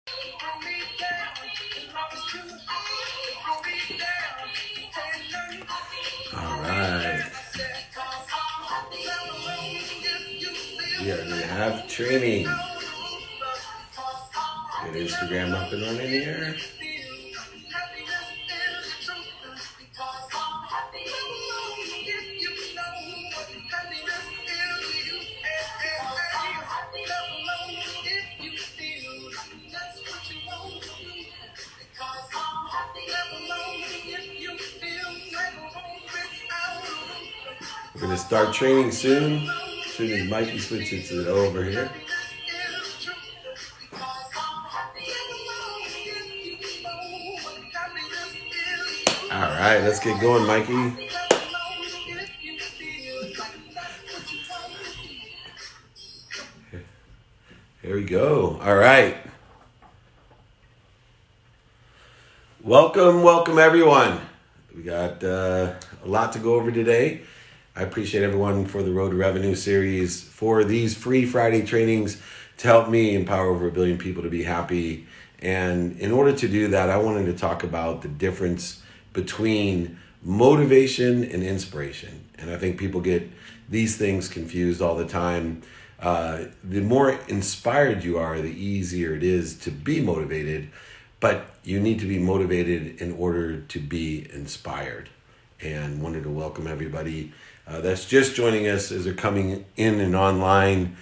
All right. We are going to have training. Get Instagram up and running here. We're going to start training soon. As soon as Mikey switches it over here. All right, let's get going, Mikey. Here we go. All right. Welcome everyone. We got a lot to go over today. I appreciate everyone for the Road to Revenue series, for these free Friday trainings to help me empower over 1 billion people to be happy. And in order to do that, I wanted to talk about the difference between motivation and inspiration. And I think people get these things confused all the time. The more inspired you are, the easier it is to be motivated, but you need to be motivated in order to be inspired. And wanted to welcome everybody that's just joining us as they're coming in and online.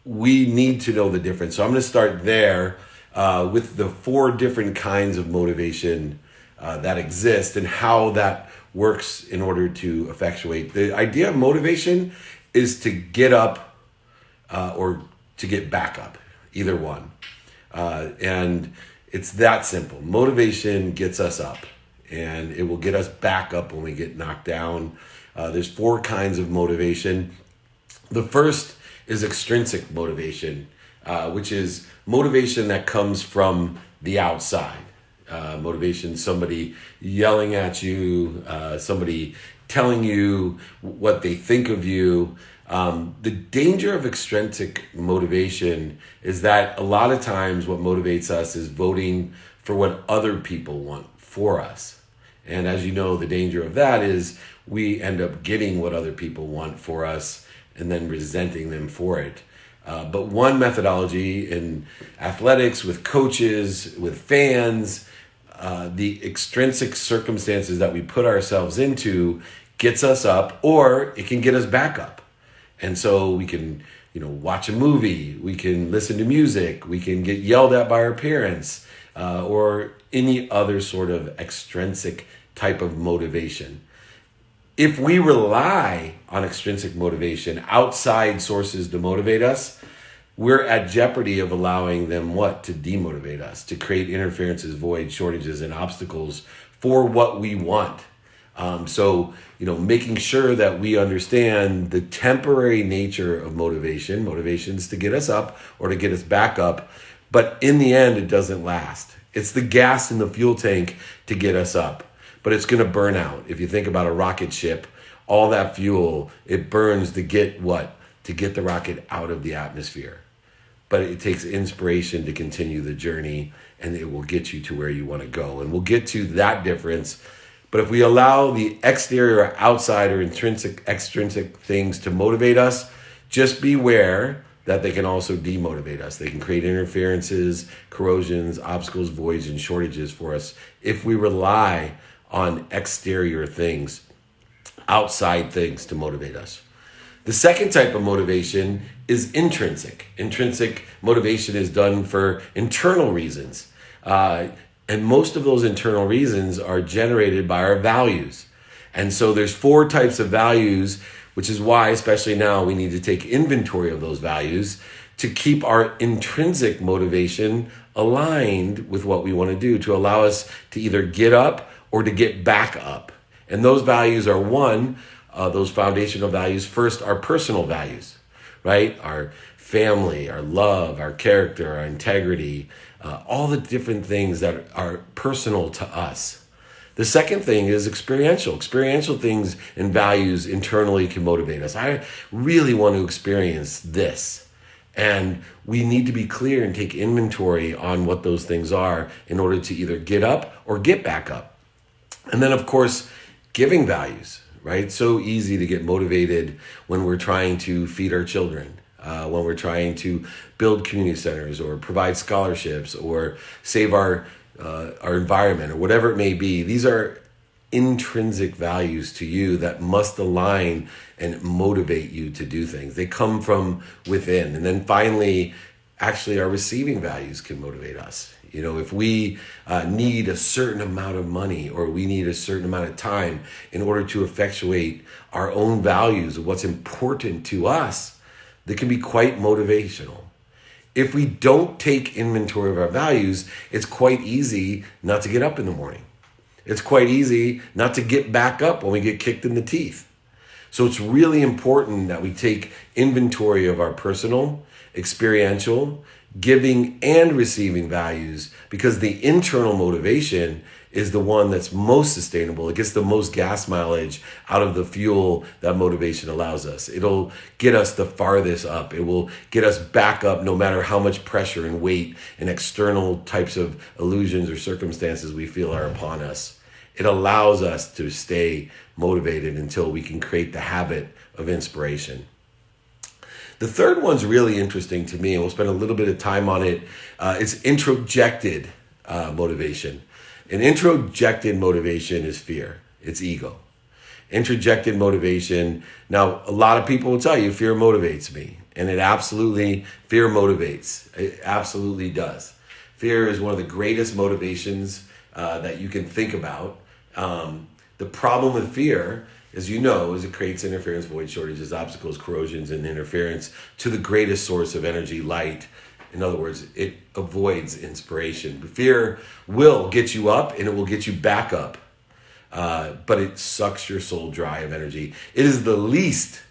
We need to know the difference. So I'm going to start there with the 4 different kinds of motivation that exist and how that works in order to effectuate. The idea of motivation is to get up or to get back up, either one. And it's that simple. Motivation gets us up, and it will get us back up when we get knocked down. There's 4 kinds of motivation. The first is extrinsic motivation, which is motivation that comes from the outside. Motivation, somebody yelling at you, somebody telling you what they think of you. The danger of extrinsic motivation is that a lot of times what motivates us is voting for what other people want for us. And as you know, the danger of that is we end up getting what other people want for us and then resenting them for it. But one methodology in athletics, with coaches, with fans, the extrinsic circumstances that we put ourselves into gets us up, or it can get us back up. And so we can, watch a movie, we can listen to music, we can get yelled at by our parents, or any other sort of extrinsic type of motivation. If we rely on extrinsic motivation, outside sources to motivate us, we're at jeopardy of allowing them to demotivate us, to create interferences, voids, shortages, and obstacles for what we want. So making sure that we understand the temporary nature of motivations to get us up or to get us back up, but in the end, it doesn't last. It's the gas in the fuel tank to get us up, but it's going to burn out. If you think about a rocket ship, all that fuel, it burns to get what? To get the rocket out of the atmosphere. But it takes inspiration to continue the journey, and it will get you to where you want to go. And we'll get to that difference. But if we allow the exterior or outside or extrinsic things to motivate us, just beware that they can also demotivate us. They can create interferences, corrosions, obstacles, voids, and shortages for us if we rely on exterior things, outside things to motivate us. The second type of motivation is intrinsic. Intrinsic motivation is done for internal reasons. And most of those internal reasons are generated by our values. And so there's 4 types of values, which is why, especially now, we need to take inventory of those values to keep our intrinsic motivation aligned with what we want to do, to allow us to either get up or to get back up. And those values are those foundational values. First, our personal values, right? Our family, our love, our character, our integrity, all the different things that are personal to us. The second thing is experiential. Experiential things and values internally can motivate us. I really want to experience this. And we need to be clear and take inventory on what those things are in order to either get up or get back up. And then, of course, giving values, right? So easy to get motivated when we're trying to feed our children, when we're trying to build community centers or provide scholarships or save our environment or whatever it may be. These are intrinsic values to you that must align and motivate you to do things. They come from within. And then finally, actually our receiving values can motivate us. You know, if we need a certain amount of money or we need a certain amount of time in order to effectuate our own values of what's important to us, that can be quite motivational. If we don't take inventory of our values, it's quite easy not to get up in the morning. It's quite easy not to get back up when we get kicked in the teeth. So it's really important that we take inventory of our personal, experiential, giving and receiving values, because the internal motivation is the one that's most sustainable. It gets the most gas mileage out of the fuel that motivation allows us. It'll get us the farthest up. It will get us back up no matter how much pressure and weight and external types of illusions or circumstances we feel are upon us. It allows us to stay motivated until we can create the habit of inspiration. The third one's really interesting to me, and we'll spend a little bit of time on it. It's introjected motivation. An introjected motivation is fear. It's ego. Introjected motivation. Now, a lot of people will tell you fear motivates me. And fear motivates. It absolutely does. Fear is one of the greatest motivations that you can think about. The problem with fear, as you know, is it creates interference, void shortages, obstacles, corrosions, and interference to the greatest source of energy, light. In other words, it avoids inspiration. Fear will get you up and it will get you back up, but it sucks your soul dry of energy. It is the least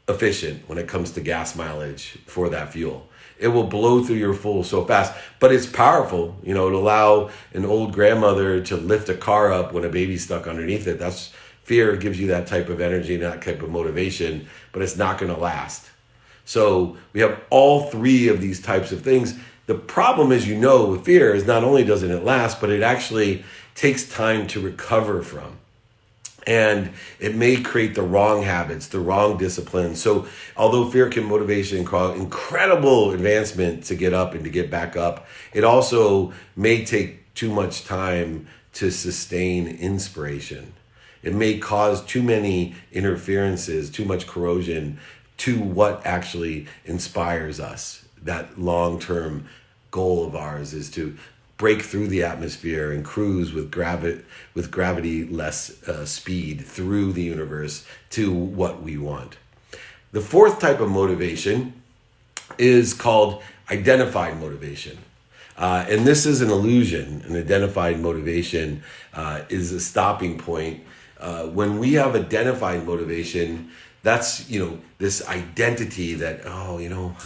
efficient when it comes to gas mileage for that fuel. It will blow through your fuel so fast, but it's powerful. You know, it'll allow an old grandmother to lift a car up when a baby's stuck underneath it. That's fear. Gives you that type of energy and that type of motivation, but it's not going to last. So we have all three of these types of things. The problem, as you know, with fear is not only doesn't it last, but it actually takes time to recover from. And it may create the wrong habits, the wrong discipline. So although fear can motivation incredible advancement to get up and to get back up, it also may take too much time to sustain inspiration. It may cause too many interferences, too much corrosion to what actually inspires us. That long-term goal of ours is to break through the atmosphere and cruise with gravity less speed through the universe to what we want. The fourth type of motivation is called identified motivation. And this is an illusion. An identified motivation is a stopping point. When we have identified motivation, that's, this identity that, I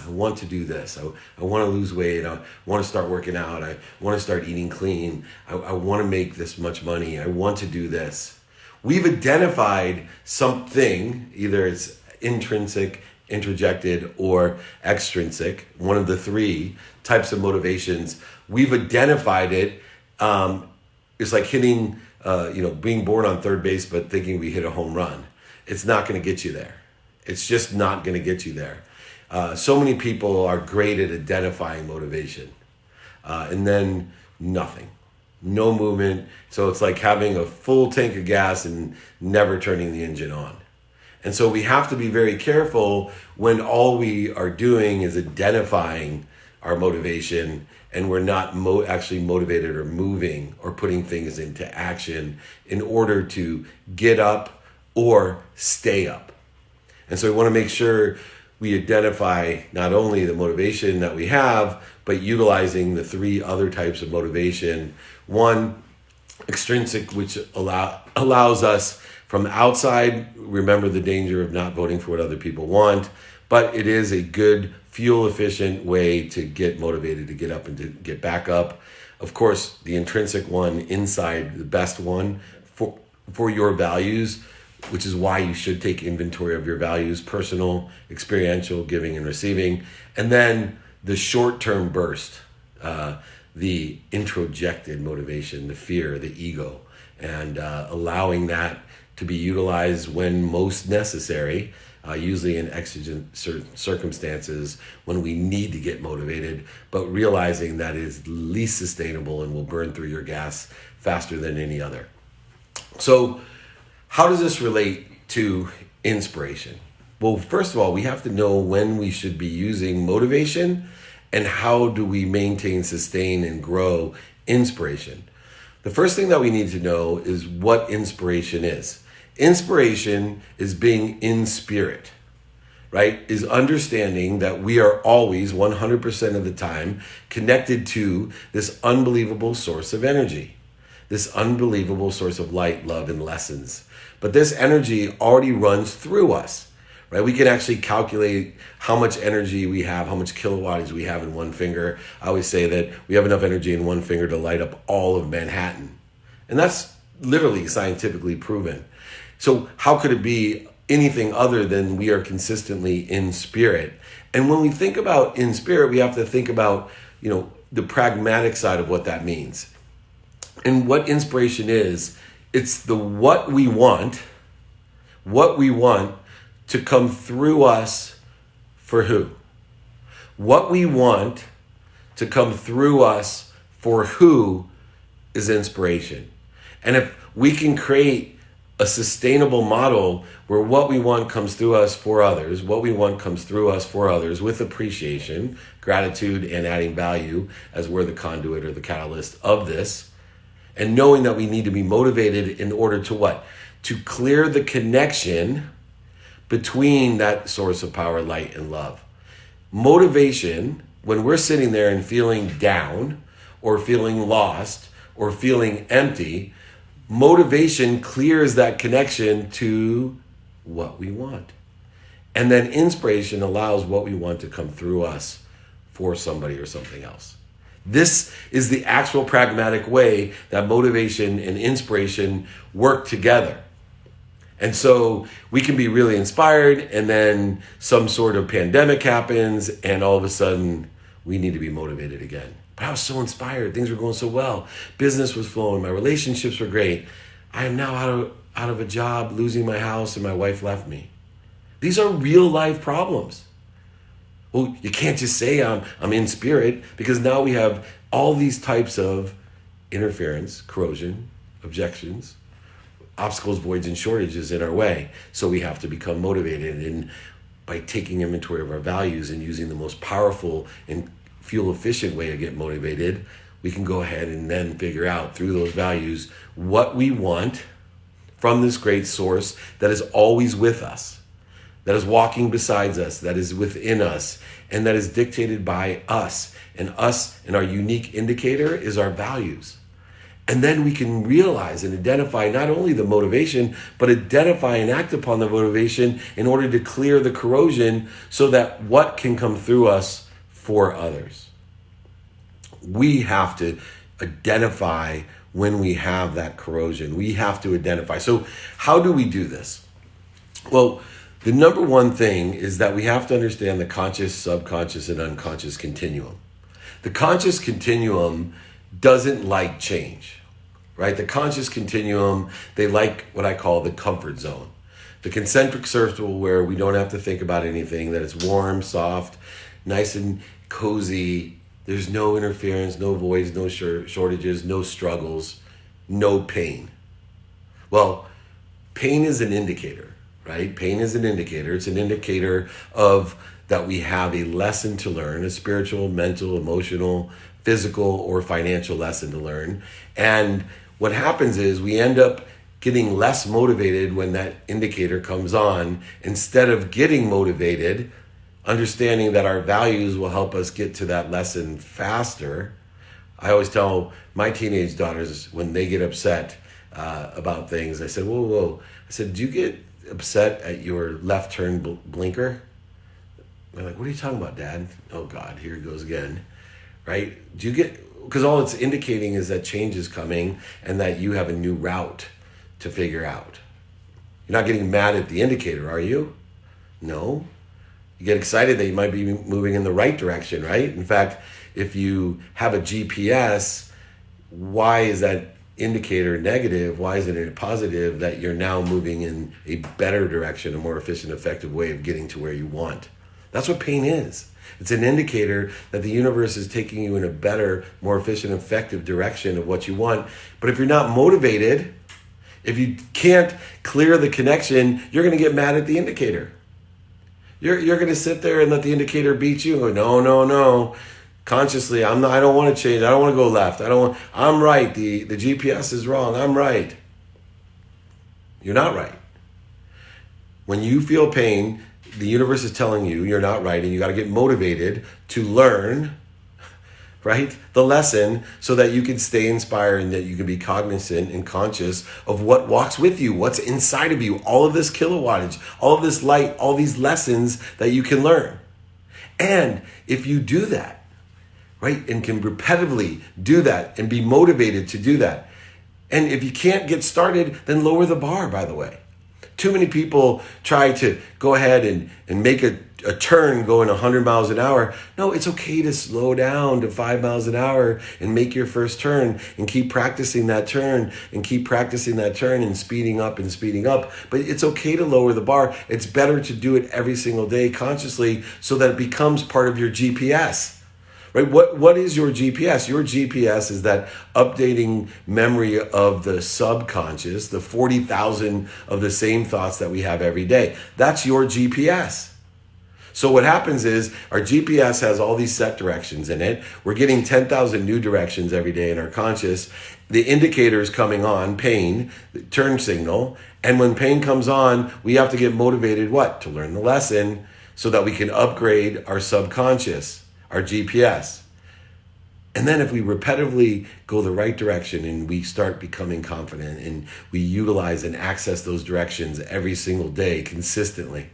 want to do this. I want to lose weight. I want to start working out. I want to start eating clean. I want to make this much money. I want to do this. We've identified something, either it's intrinsic, introjected, or extrinsic, one of the three types of motivations. We've identified it. It's like hitting, being born on third base, but thinking we hit a home run. It's not going to get you there. It's just not going to get you there. So many people are great at identifying motivation. And then nothing. No movement. So it's like having a full tank of gas and never turning the engine on. And so we have to be very careful when all we are doing is identifying our motivation and we're not actually motivated or moving or putting things into action in order to get up or stay up. And so we want to make sure we identify not only the motivation that we have, but utilizing the three other types of motivation. One, extrinsic, which allows us from outside, remember the danger of not voting for what other people want, but it is a good fuel efficient way to get motivated, to get up and to get back up. Of course, the intrinsic one inside, the best one for your values. which is why you should take inventory of your values: personal, experiential, giving and receiving. And then the short-term burst, the introjected motivation, the fear, the ego, and allowing that to be utilized when most necessary, usually in exigent circumstances when we need to get motivated, but realizing that is least sustainable and will burn through your gas faster than any other. So how does this relate to inspiration? Well, first of all, we have to know when we should be using motivation and how do we maintain, sustain, and grow inspiration. The first thing that we need to know is what inspiration is. Inspiration is being in spirit, right? Is understanding that we are always 100% of the time connected to this unbelievable source of energy, this unbelievable source of light, love, and lessons. But this energy already runs through us, right? We can actually calculate how much energy we have, how much kilowatts we have in one finger. I always say that we have enough energy in one finger to light up all of Manhattan. And that's literally scientifically proven. So how could it be anything other than we are consistently in spirit? And when we think about in spirit, we have to think about, the pragmatic side of what that means. And what inspiration is, it's the what we want to come through us for who? What we want to come through us for who is inspiration. And if we can create a sustainable model where what we want comes through us for others, what we want comes through us for others with appreciation, gratitude, and adding value as we're the conduit or the catalyst of this, and knowing that we need to be motivated in order to what? To clear the connection between that source of power, light, and love. Motivation, when we're sitting there and feeling down or feeling lost or feeling empty, motivation clears that connection to what we want. And then inspiration allows what we want to come through us for somebody or something else. This is the actual pragmatic way that motivation and inspiration work together. And so we can be really inspired, and then some sort of pandemic happens, and all of a sudden we need to be motivated again. But I was so inspired. Things were going so well. Business was flowing. My relationships were great. I am now out of a job, losing my house, and my wife left me. These are real life problems. Well, you can't just say I'm in spirit, because now we have all these types of interference, corrosion, objections, obstacles, voids, and shortages in our way. So we have to become motivated, and by taking inventory of our values and using the most powerful and fuel efficient way to get motivated, we can go ahead and then figure out through those values what we want from this great source that is always with us, that is walking beside us, that is within us, and that is dictated by us. And us, and our unique indicator is our values. And then we can realize and identify not only the motivation, but identify and act upon the motivation in order to clear the corrosion so that what can come through us for others. We have to identify when we have that corrosion. We have to identify. So how do we do this? Well, the number one thing is that we have to understand the conscious, subconscious, and unconscious continuum. The conscious continuum doesn't like change, right? The conscious continuum, they like what I call the comfort zone. The concentric circle where we don't have to think about anything, that it's warm, soft, nice and cozy. There's no interference, no voids, no shortages, no struggles, no pain. Well, pain is an indicator, right? Pain is an indicator. It's an indicator of that we have a lesson to learn, a spiritual, mental, emotional, physical, or financial lesson to learn. And what happens is we end up getting less motivated when that indicator comes on, instead of getting motivated, understanding that our values will help us get to that lesson faster. I always tell my teenage daughters when they get upset about things, I said, whoa. I said, do you get upset at your left turn blinker? They're like, what are you talking about, Dad? Oh God, here it goes again, right? Do you get, because all it's indicating is that change is coming and that you have a new route to figure out. You're not getting mad at the indicator, are you? No. You get excited that you might be moving in the right direction, right? In fact, if you have a GPS, why is that indicator negative? Why isn't it positive that you're now moving in a better direction, a more efficient, effective way of getting to where you want? That's what pain is. It's an indicator that the universe is taking you in a better, more efficient, effective direction of what you want. But if you're not motivated, if you can't clear the connection, you're going to get mad at the indicator. You're going to sit there and let the indicator beat you and go, no. Consciously, I don't want to change. I don't want to go left. I'm right. The GPS is wrong. I'm right. You're not right. When you feel pain, the universe is telling you you're not right, and you got to get motivated to learn, right, the lesson so that you can stay inspired and that you can be cognizant and conscious of what walks with you, what's inside of you, all of this kilowattage, all of this light, all these lessons that you can learn. And if you do that, right, and can repetitively do that and be motivated to do that, and if you can't get started, then lower the bar, by the way. Too many people try to go ahead and make a turn going 100 miles an hour. No, it's okay to slow down to 5 miles an hour and make your first turn and keep practicing that turn and keep practicing that turn and speeding up. But it's okay to lower the bar. It's better to do it every single day consciously so that it becomes part of your GPS. Right? What is your GPS? Your GPS is that updating memory of the subconscious, the 40,000 of the same thoughts that we have every day. That's your GPS. So what happens is our GPS has all these set directions in it. We're getting 10,000 new directions every day in our conscious. The indicator is coming on, pain, the turn signal. And when pain comes on, we have to get motivated, what? To learn the lesson so that we can upgrade our subconscious, our GPS. And then if we repetitively go the right direction and we start becoming confident and we utilize and access those directions every single day consistently,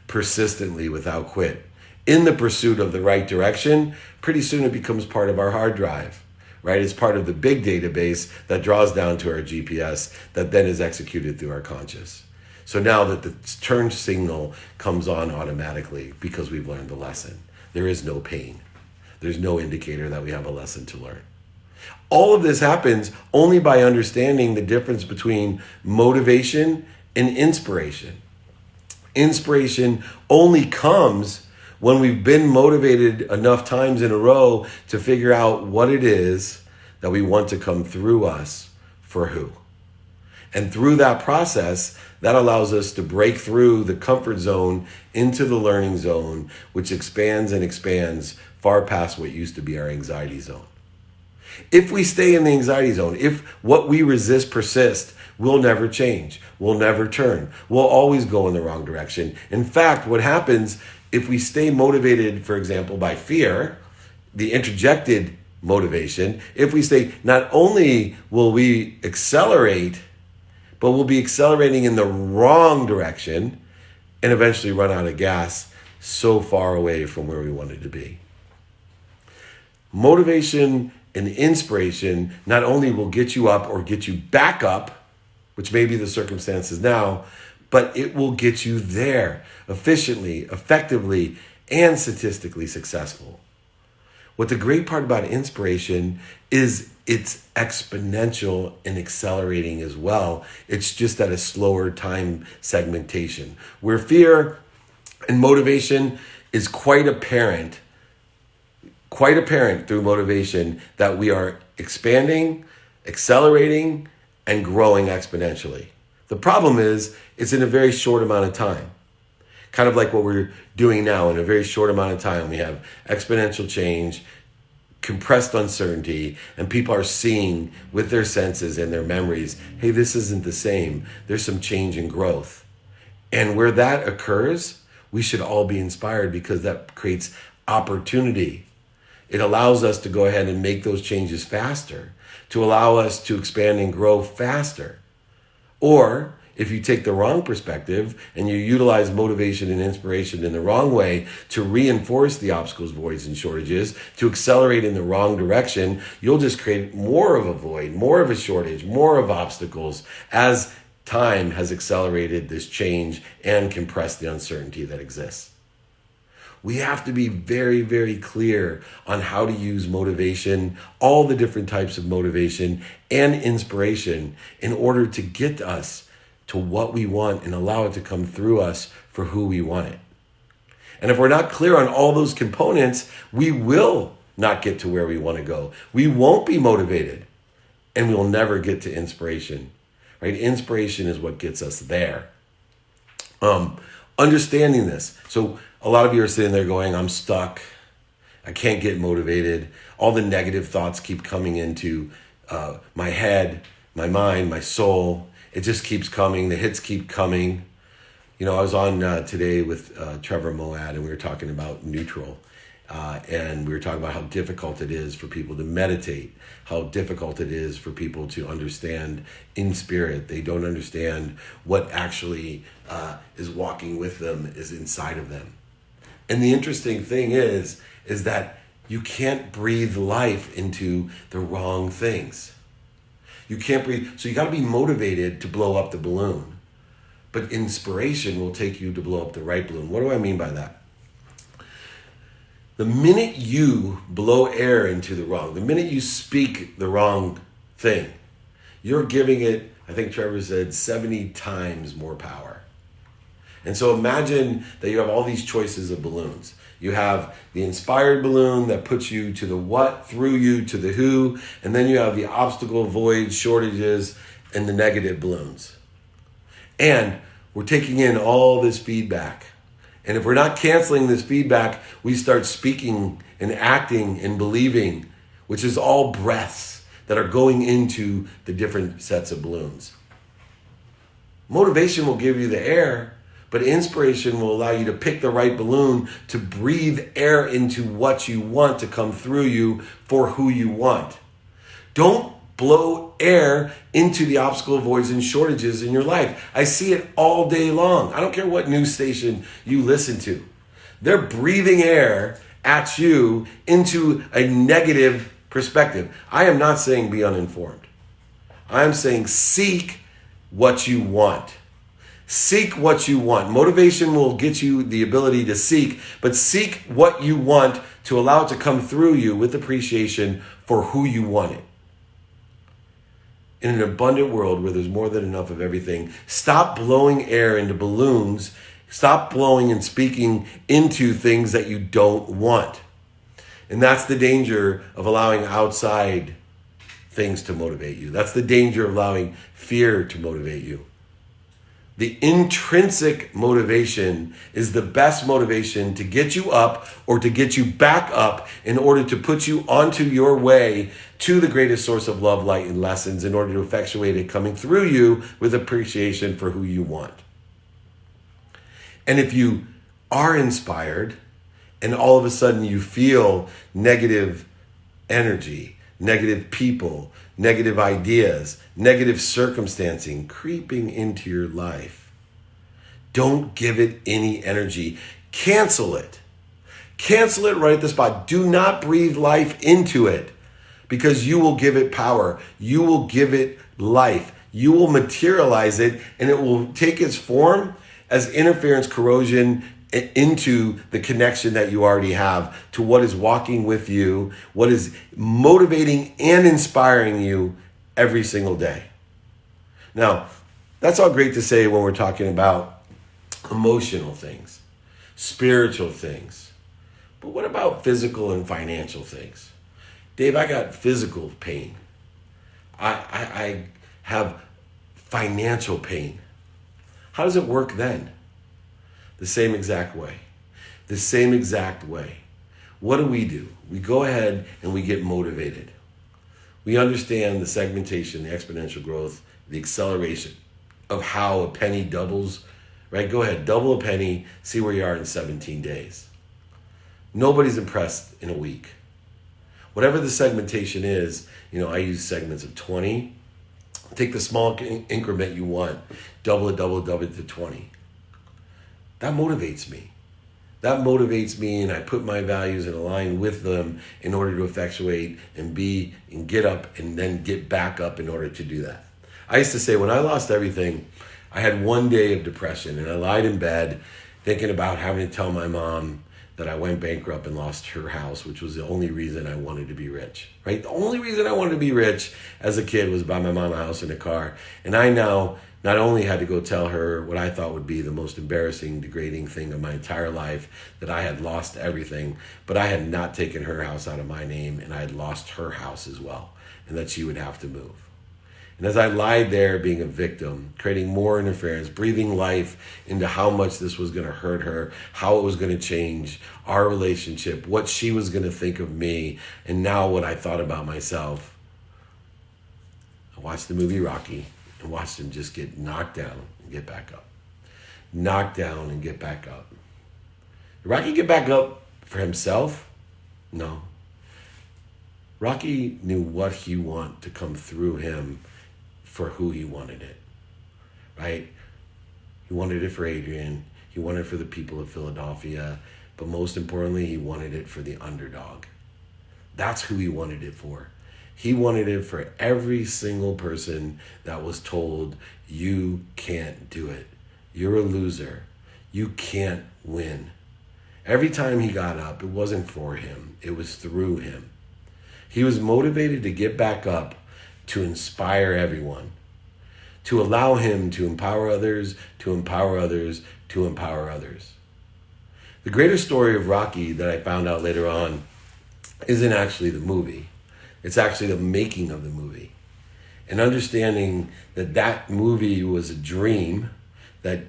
persistently, without quit, in the pursuit of the right direction, pretty soon it becomes part of our hard drive, right? It's part of the big database that draws down to our GPS that then is executed through our conscious. So now that the turn signal comes on automatically because we've learned the lesson. There is no pain. There's no indicator that we have a lesson to learn. All of this happens only by understanding the difference between motivation and inspiration. Inspiration only comes when we've been motivated enough times in a row to figure out what it is that we want to come through us for who. And through that process, that allows us to break through the comfort zone into the learning zone, which expands and expands far past what used to be our anxiety zone. If we stay in the anxiety zone, if what we resist persists, we'll never change. We'll never turn. We'll always go in the wrong direction. In fact, what happens if we stay motivated, for example, by fear, the interjected motivation, if we stay, not only will we accelerate, but we'll be accelerating in the wrong direction and eventually run out of gas so far away from where we wanted to be. Motivation and inspiration not only will get you up or get you back up, which may be the circumstances now, but it will get you there efficiently, effectively, and statistically successful. What the great part about inspiration is it's exponential and accelerating as well. It's just at a slower time segmentation, where fear and motivation is quite apparent through motivation that we are expanding, accelerating, and growing exponentially. The problem is it's in a very short amount of time. Kind of like what we're doing now. In a very short amount of time, we have exponential change, compressed uncertainty, and people are seeing with their senses and their memories, hey, this isn't the same. There's some change and growth. And where that occurs, we should all be inspired because that creates opportunity. It allows us to go ahead and make those changes faster, to allow us to expand and grow faster. Or if you take the wrong perspective and you utilize motivation and inspiration in the wrong way to reinforce the obstacles, voids, and shortages, to accelerate in the wrong direction, you'll just create more of a void, more of a shortage, more of obstacles as time has accelerated this change and compressed the uncertainty that exists. We have to be very, very clear on how to use motivation, all the different types of motivation and inspiration in order to get us to what we want and allow it to come through us for who we want it. And if we're not clear on all those components, we will not get to where we want to go. We won't be motivated, and we'll never get to inspiration, right? Inspiration is what gets us there. Understanding this. So a lot of you are sitting there going, I'm stuck. I can't get motivated. All the negative thoughts keep coming into my head, my mind, my soul. It just keeps coming. The hits keep coming. You know, I was on today with Trevor Moad, and we were talking about neutral. And we were talking about how difficult it is for people to meditate, how difficult it is for people to understand in spirit. They don't understand what actually is walking with them, is inside of them. And the interesting thing is that you can't breathe life into the wrong things. You can't breathe. So you got to be motivated to blow up the balloon. But inspiration will take you to blow up the right balloon. What do I mean by that? The minute you blow air into the wrong, the minute you speak the wrong thing, you're giving it, I think Trevor said, 70 times more power. And so imagine that you have all these choices of balloons. You have the inspired balloon that puts you to the what, through you to the who, and then you have the obstacle, void, shortages, and the negative balloons. And we're taking in all this feedback. And if we're not canceling this feedback, we start speaking and acting and believing, which is all breaths that are going into the different sets of balloons. Motivation will give you the air, but inspiration will allow you to pick the right balloon to breathe air into what you want to come through you for who you want. Don't blow air into the obstacle, voids, and shortages in your life. I see it all day long. I don't care what news station you listen to. They're breathing air at you into a negative perspective. I am not saying be uninformed. I am saying seek what you want. Seek what you want. Motivation will get you the ability to seek, but seek what you want to allow it to come through you with appreciation for who you want it. In an abundant world where there's more than enough of everything, stop blowing air into balloons. Stop blowing and speaking into things that you don't want. And that's the danger of allowing outside things to motivate you. That's the danger of allowing fear to motivate you. The intrinsic motivation is the best motivation to get you up or to get you back up in order to put you onto your way to the greatest source of love, light, and lessons in order to effectuate it coming through you with appreciation for who you want. And if you are inspired and all of a sudden you feel negative energy, negative people, negative ideas, negative circumstancing creeping into your life, don't give it any energy. Cancel it. Cancel it right at the spot. Do not breathe life into it because you will give it power. You will give it life. You will materialize it and it will take its form as interference, corrosion into the connection that you already have to what is walking with you, what is motivating and inspiring you every single day. Now, that's all great to say when we're talking about emotional things, spiritual things. But what about physical and financial things? Dave, I got physical pain. I have financial pain. How does it work then? The same exact way. The same exact way. What do? We go ahead and we get motivated. We understand the segmentation, the exponential growth, the acceleration of how a penny doubles, right? Go ahead, double a penny, see where you are in 17 days. Nobody's impressed in a week. Whatever the segmentation is, I use segments of 20. Take the small increment you want, double it to 20. That motivates me. That motivates me, and I put my values and align with them in order to effectuate and be and get up and then get back up in order to do that. I used to say when I lost everything, I had one day of depression, and I lied in bed thinking about having to tell my mom that I went bankrupt and lost her house, which was the only reason I wanted to be rich, right? The only reason I wanted to be rich as a kid was buy my mom a house and a car. And I now not only had to go tell her what I thought would be the most embarrassing, degrading thing of my entire life, that I had lost everything, but I had not taken her house out of my name, and I had lost her house as well, and that she would have to move. And as I lied there being a victim, creating more interference, breathing life into how much this was going to hurt her, how it was going to change our relationship, what she was going to think of me, and now what I thought about myself, I watched the movie Rocky and watched him just get knocked down and get back up. Knocked down and get back up. Did Rocky get back up for himself? No. Rocky knew what he wanted to come through him for who he wanted it, right? He wanted it for Adrian. He wanted it for the people of Philadelphia. But most importantly, he wanted it for the underdog. That's who he wanted it for. He wanted it for every single person that was told, you can't do it. You're a loser. You can't win. Every time he got up, it wasn't for him. It was through him. He was motivated to get back up, to inspire everyone, to allow him to empower others, to empower others, to empower others. The greater story of Rocky that I found out later on isn't actually the movie. It's actually the making of the movie. And understanding that that movie was a dream that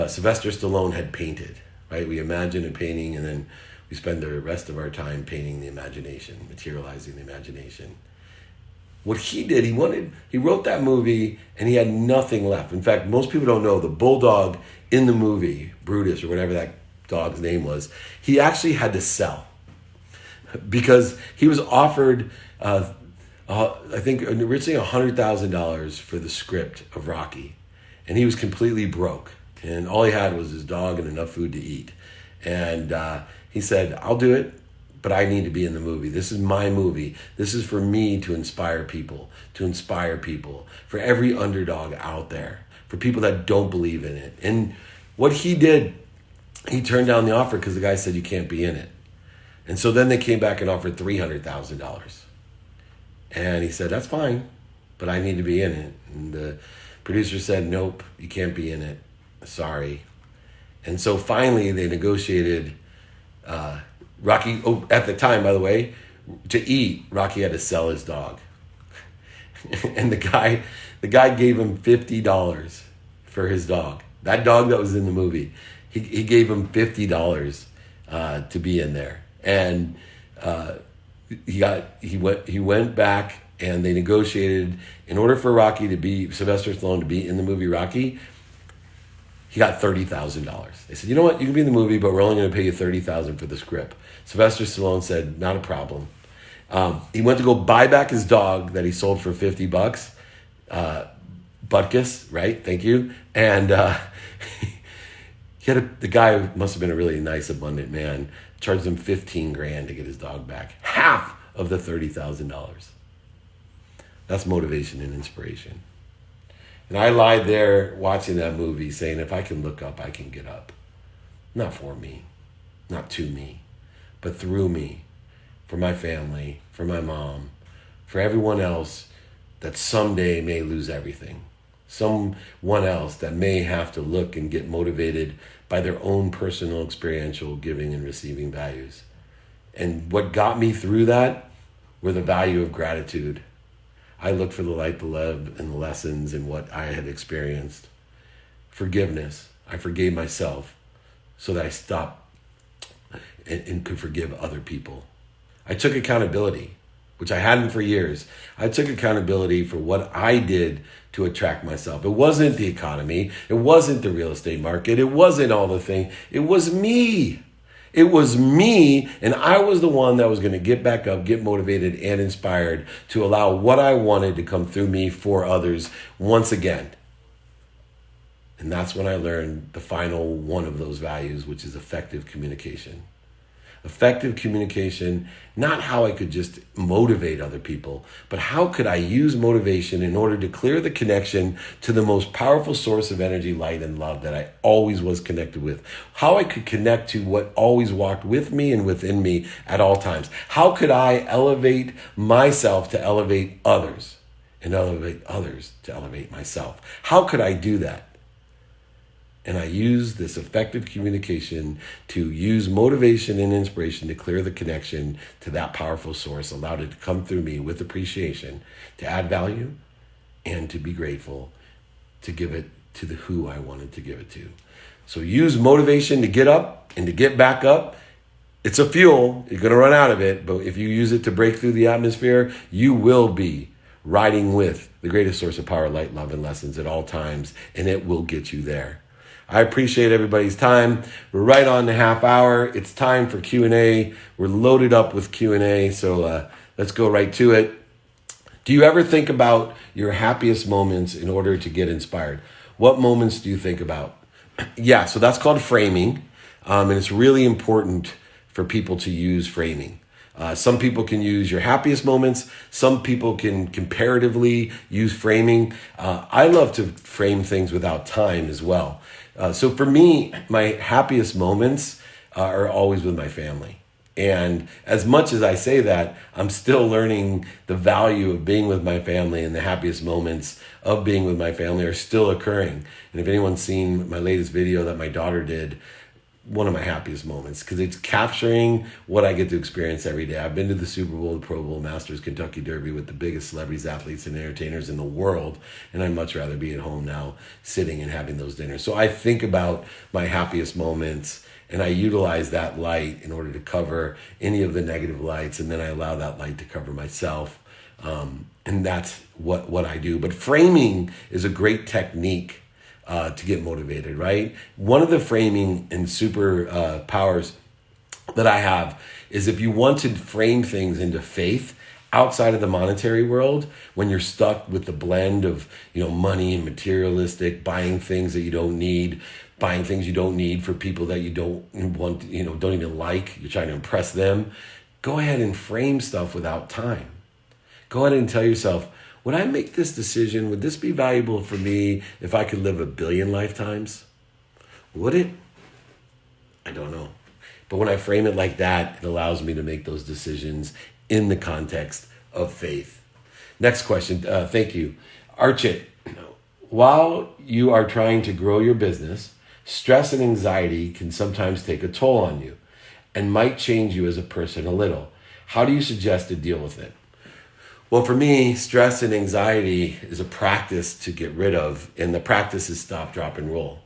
Sylvester Stallone had painted, right? We imagine a painting, and then we spend the rest of our time painting the imagination, materializing the imagination. What he did, he wrote that movie and he had nothing left. In fact, most people don't know the bulldog in the movie, Brutus or whatever that dog's name was, he actually had to sell because he was offered, I think originally $100,000 for the script of Rocky. And he was completely broke. And all he had was his dog and enough food to eat. And he said, I'll do it, but I need to be in the movie. This is my movie. This is for me to inspire people, for every underdog out there, for people that don't believe in it. And what he did, he turned down the offer because the guy said you can't be in it. And so then they came back and offered $300,000. And he said, that's fine, but I need to be in it. And the producer said, nope, you can't be in it. Sorry. And so finally they negotiated Rocky, at the time, by the way, to eat, Rocky had to sell his dog. And the guy gave him $50 for his dog. That dog that was in the movie, he gave him $50 to be in there. And he went back and they negotiated in order for Sylvester Stallone to be in the movie Rocky. He got $30,000. They said, you know what, you can be in the movie, but we're only going to pay you $30,000 for the script. Sylvester Stallone said, not a problem. He went to go buy back his dog that he sold for $50. Butkus, right? Thank you. And the guy must have been a really nice, abundant man. Charged him $15,000 to get his dog back. Half of the $30,000. That's motivation and inspiration. And I lied there watching that movie saying, if I can look up, I can get up. Not for me, not to me, but through me, for my family, for my mom, for everyone else that someday may lose everything. Someone else that may have to look and get motivated by their own personal experiential giving and receiving values. And what got me through that were the value of gratitude. I looked for the light, the love, and the lessons in what I had experienced. Forgiveness. I forgave myself so that I stopped and could forgive other people. I took accountability, which I hadn't for years. I took accountability for what I did to attract myself. It wasn't the economy. It wasn't the real estate market. It wasn't all the things. It was me. It was me, and I was the one that was going to get back up, get motivated and inspired to allow what I wanted to come through me for others once again. And that's when I learned the final one of those values, which is effective communication. Effective communication, not how I could just motivate other people, but how could I use motivation in order to clear the connection to the most powerful source of energy, light, and love that I always was connected with. How I could connect to what always walked with me and within me at all times. How could I elevate myself to elevate others and elevate others to elevate myself? How could I do that? And I use this effective communication to use motivation and inspiration to clear the connection to that powerful source, allowed it to come through me with appreciation, to add value, and to be grateful, to give it to the who I wanted to give it to. So use motivation to get up and to get back up. It's a fuel. You're going to run out of it, but if you use it to break through the atmosphere, you will be riding with the greatest source of power, light, love, and lessons at all times, and it will get you there. I appreciate everybody's time. We're right on the half hour. It's time for Q&A. We're loaded up with Q&A, so let's go right to it. Do you ever think about your happiest moments in order to get inspired? What moments do you think about? Yeah, so that's called framing, and it's really important for people to use framing. Some people can use your happiest moments. Some people can comparatively use framing. I love to frame things without time as well. So for me, my happiest moments are always with my family. And as much as I say that, I'm still learning the value of being with my family, and the happiest moments of being with my family are still occurring. And if anyone's seen my latest video that my daughter did, one of my happiest moments, because it's capturing what I get to experience every day. I've been to the Super Bowl, the Pro Bowl, Masters, Kentucky Derby with the biggest celebrities, athletes, and entertainers in the world, and I'd much rather be at home now sitting and having those dinners. So I think about my happiest moments, and I utilize that light in order to cover any of the negative lights, and then I allow that light to cover myself, and that's what I do. But framing is a great technique to get motivated, right? One of the framing and super powers that I have is, if you want to frame things into faith outside of the monetary world, when you're stuck with the blend of, money and materialistic, buying things that you don't need, buying things you don't need for people that you don't want, don't even like, you're trying to impress them, go ahead and frame stuff without time. Go ahead and tell yourself, would I make this decision? Would this be valuable for me if I could live 1 billion lifetimes? Would it? I don't know. But when I frame it like that, it allows me to make those decisions in the context of faith. Next question. Thank you. Archit, while you are trying to grow your business, stress and anxiety can sometimes take a toll on you and might change you as a person a little. How do you suggest to deal with it? Well, for me, stress and anxiety is a practice to get rid of, and the practice is stop, drop, and roll.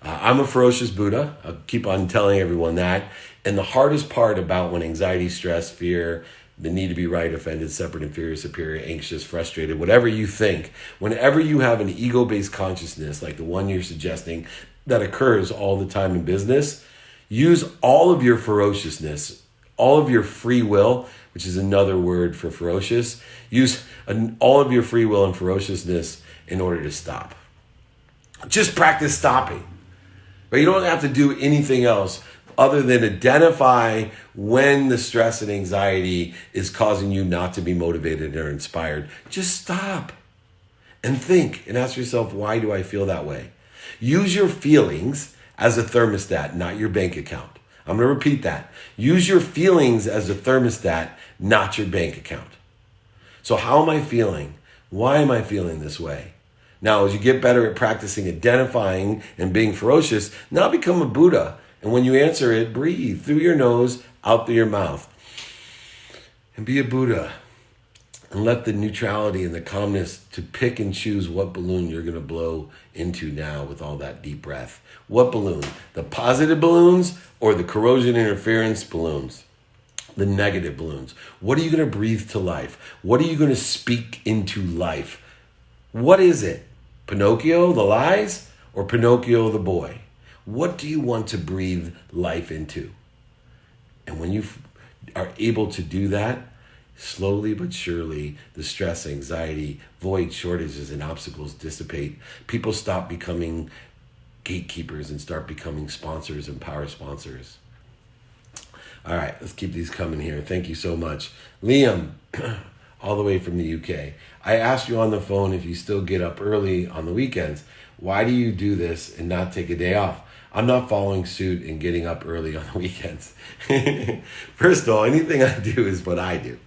I'm a ferocious Buddha. I'll keep on telling everyone that. And the hardest part about when anxiety, stress, fear, the need to be right, offended, separate, inferior, superior, anxious, frustrated, whatever you think, whenever you have an ego-based consciousness like the one you're suggesting that occurs all the time in business, use all of your ferociousness, all of your free will, which is another word for ferocious. Use all of your free will and ferociousness in order to stop. Just practice stopping. But you don't have to do anything else other than identify when the stress and anxiety is causing you not to be motivated or inspired. Just stop and think and ask yourself, why do I feel that way? Use your feelings as a thermostat, not your bank account. I'm going to repeat that. Use your feelings as a thermostat, not your bank account. So how am I feeling? Why am I feeling this way? Now, as you get better at practicing identifying and being ferocious, now become a Buddha. And when you answer it, breathe through your nose, out through your mouth. And be a Buddha. And let the neutrality and the calmness to pick and choose what balloon you're going to blow into now with all that deep breath. What balloon? The positive balloons or the corrosion interference balloons? The negative balloons. What are you going to breathe to life? What are you going to speak into life? What is it? Pinocchio, the lies, or Pinocchio, the boy? What do you want to breathe life into? And when you are able to do that, slowly but surely, the stress, anxiety, void, shortages, and obstacles dissipate. People stop becoming gatekeepers and start becoming sponsors and power sponsors. All right, let's keep these coming here. Thank you so much. Liam, all the way from the UK. I asked you on the phone if you still get up early on the weekends. Why do you do this and not take a day off? I'm not following suit and getting up early on the weekends. First of all, anything I do is what I do,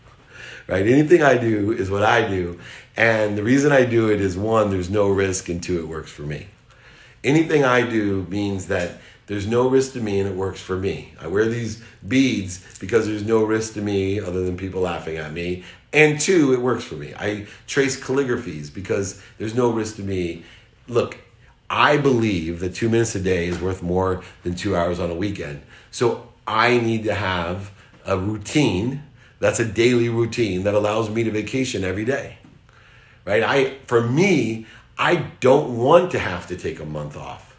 right? Anything I do is what I do. And the reason I do it is, one, there's no risk, and two, it works for me. Anything I do means that there's no risk to me and it works for me. I wear these beads because there's no risk to me other than people laughing at me. And two, it works for me. I trace calligraphies because there's no risk to me. Look, I believe that 2 minutes a day is worth more than 2 hours on a weekend. So I need to have a routine that's a daily routine that allows me to vacation every day. Right? For me, I don't want to have to take a month off.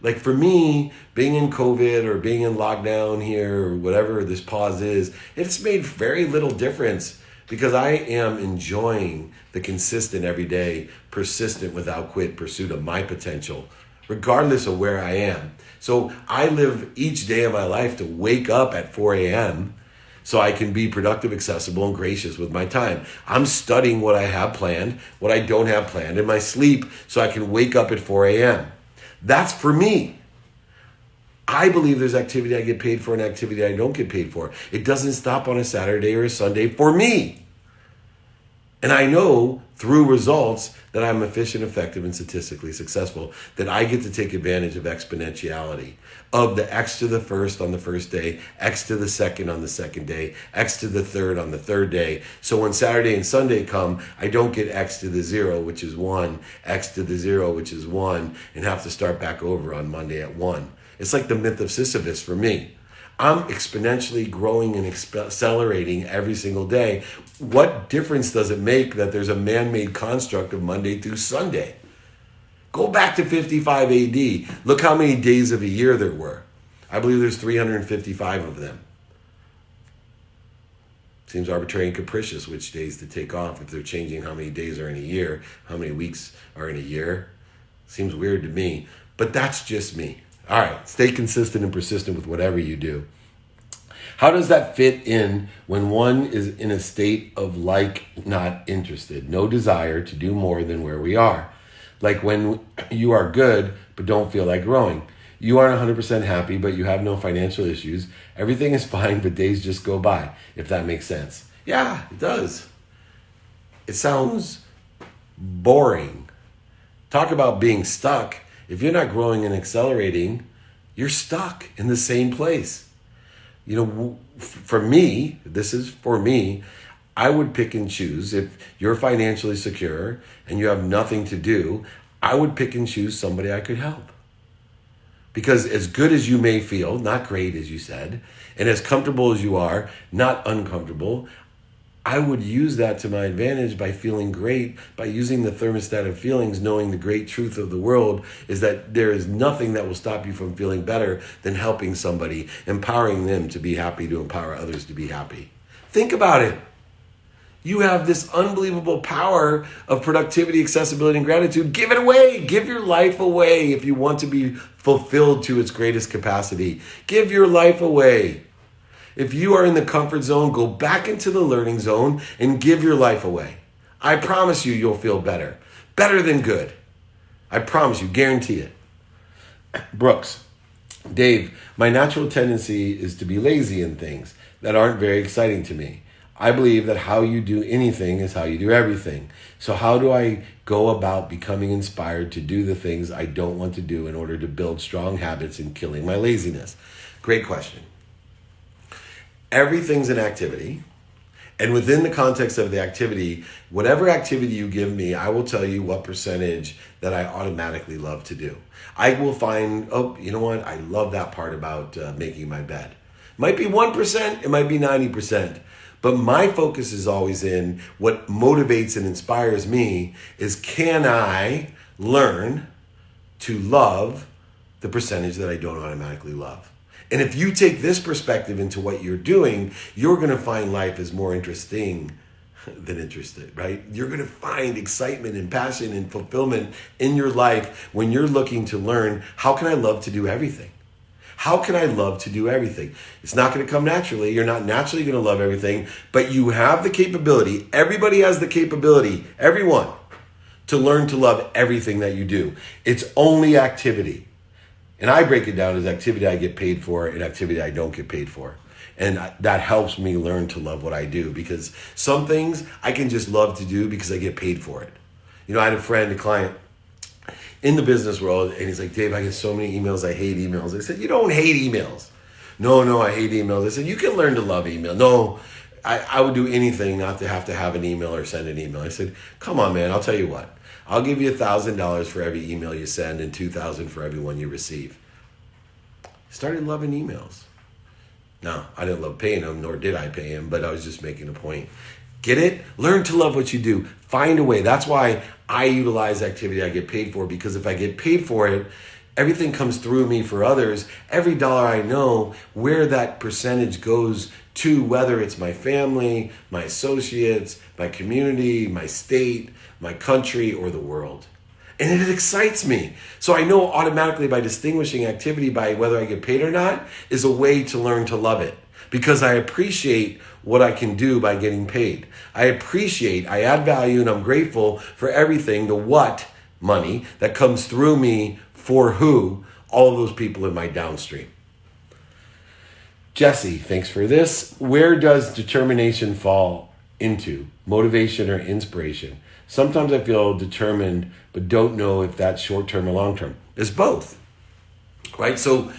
Like for me, being in COVID or being in lockdown here or whatever this pause is, it's made very little difference because I am enjoying the consistent, everyday, persistent, without quit pursuit of my potential, regardless of where I am. So I live each day of my life to wake up at 4 a.m. so I can be productive, accessible, and gracious with my time. I'm studying what I have planned, what I don't have planned in my sleep so I can wake up at 4 a.m. That's for me. I believe there's activity I get paid for and activity I don't get paid for. It doesn't stop on a Saturday or a Sunday for me. And I know through results that I'm efficient, effective, and statistically successful, that I get to take advantage of exponentiality, of the X to the first on the first day, X to the second on the second day, X to the third on the third day. So when Saturday and Sunday come, I don't get X to the 0, which is 1, X to the 0, which is 1, and have to start back over on Monday at 1. It's like the myth of Sisyphus for me. I'm exponentially growing and accelerating every single day. What difference does it make that there's a man-made construct of Monday through Sunday? Go back to 55 AD. Look how many days of a year there were. I believe there's 355 of them. Seems arbitrary and capricious which days to take off if they're changing how many days are in a year, how many weeks are in a year. Seems weird to me, but that's just me. All right, stay consistent and persistent with whatever you do. How does that fit in when one is in a state of like, not interested, no desire to do more than where we are? Like when you are good, but don't feel like growing. You aren't 100% happy, but you have no financial issues. Everything is fine, but days just go by, if that makes sense. Yeah, it does. It sounds boring. Talk about being stuck. If you're not growing and accelerating, you're stuck in the same place. You know, for me, this is for me, I would pick and choose. If you're financially secure and you have nothing to do, I would pick and choose somebody I could help. Because as good as you may feel, not great as you said, and as comfortable as you are, not uncomfortable, I would use that to my advantage by feeling great, by using the thermostat of feelings, knowing the great truth of the world is that there is nothing that will stop you from feeling better than helping somebody, empowering them to be happy, to empower others to be happy. Think about it. You have this unbelievable power of productivity, accessibility, and gratitude. Give it away. Give your life away if you want to be fulfilled to its greatest capacity. Give your life away. If you are in the comfort zone, go back into the learning zone and give your life away. I promise you, you'll feel better. Better than good. I promise you, guarantee it. Brooks, Dave, my natural tendency is to be lazy in things that aren't very exciting to me. I believe that how you do anything is how you do everything. So how do I go about becoming inspired to do the things I don't want to do in order to build strong habits and killing my laziness? Great question. Everything's an activity. And within the context of the activity, whatever activity you give me, I will tell you what percentage that I automatically love to do. I will find, oh, you know what? I love that part about making my bed. Might be 1%, it might be 90%. But my focus is always in what motivates and inspires me is, can I learn to love the percentage that I don't automatically love? And if you take this perspective into what you're doing, you're going to find life is more interesting than interested, right? You're going to find excitement and passion and fulfillment in your life when you're looking to learn, how can I love to do everything? How can I love to do everything? It's not going to come naturally. You're not naturally going to love everything, but you have the capability. Everybody has the capability, everyone, to learn to love everything that you do. It's only activity. And I break it down as activity I get paid for and activity I don't get paid for. And that helps me learn to love what I do, because some things I can just love to do because I get paid for it. You know, I had a friend, a client in the business world, and he's like, Dave, I get so many emails. I hate emails. I said, you don't hate emails. No, I hate emails. I said, you can learn to love email. No, I would do anything not to have an email or send an email. I said, come on, man, I'll tell you what. I'll give you $1,000 for every email you send and $2,000 for every one you receive. Started loving emails. No, I didn't love paying him, nor did I pay him, but I was just making a point. Get it? Learn to love what you do. Find a way. That's why I utilize activity I get paid for, because if I get paid for it, everything comes through me for others. Every dollar I know where that percentage goes to, whether it's my family, my associates, my community, my state, my country, or the world. And it excites me. So I know automatically by distinguishing activity by whether I get paid or not is a way to learn to love it, because I appreciate what I can do by getting paid. I add value, and I'm grateful for everything, the what money that comes through me for who, all of those people in my downstream. Jesse, thanks for this. Where does determination fall into? Motivation or inspiration? Sometimes I feel determined, but don't know if that's short-term or long-term. It's both, right? So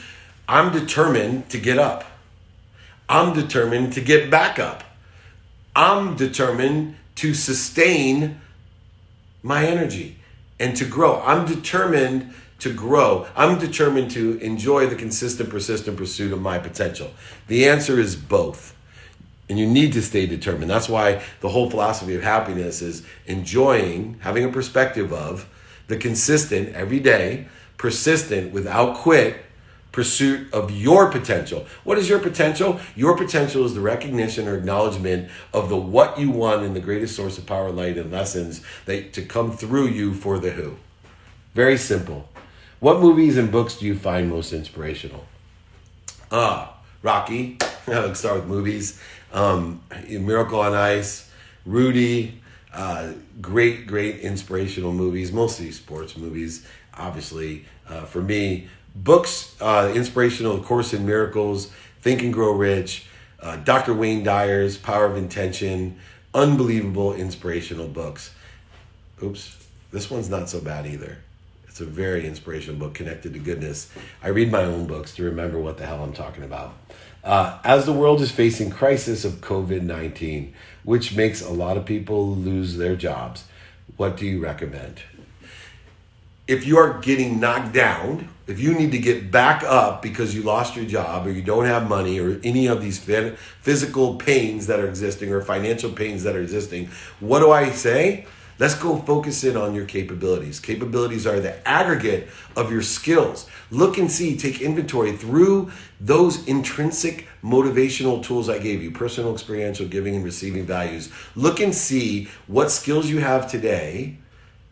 I'm determined to get up. I'm determined to get back up. I'm determined to sustain my energy and to grow. I'm determined to grow. I'm determined to enjoy the consistent, persistent pursuit of my potential. The answer is both. And you need to stay determined. That's why the whole philosophy of happiness is enjoying, having a perspective of the consistent, every day, persistent, without quit, pursuit of your potential. What is your potential? Your potential is the recognition or acknowledgement of the what you want and the greatest source of power, light, and lessons that to come through you for the who. Very simple. What movies and books do you find most inspirational? Rocky. Let's start with movies. Miracle on Ice, Rudy. Great inspirational movies, mostly sports movies, obviously. For me, books, inspirational, of course, in Miracles, Think and Grow Rich, Dr. Wayne Dyer's Power of Intention, unbelievable inspirational books. Oops, this one's not so bad either. It's a very inspirational book, Connected to Goodness. I read my own books to remember what the hell I'm talking about. As the world is facing crisis of COVID-19, which makes a lot of people lose their jobs, what do you recommend? If you are getting knocked down, if you need to get back up because you lost your job or you don't have money or any of these physical pains that are existing or financial pains that are existing, what do I say? Let's go focus in on your capabilities. Capabilities are the aggregate of your skills. Look and see, take inventory through those intrinsic motivational tools I gave you, personal, experiential, giving and receiving values. Look and see what skills you have today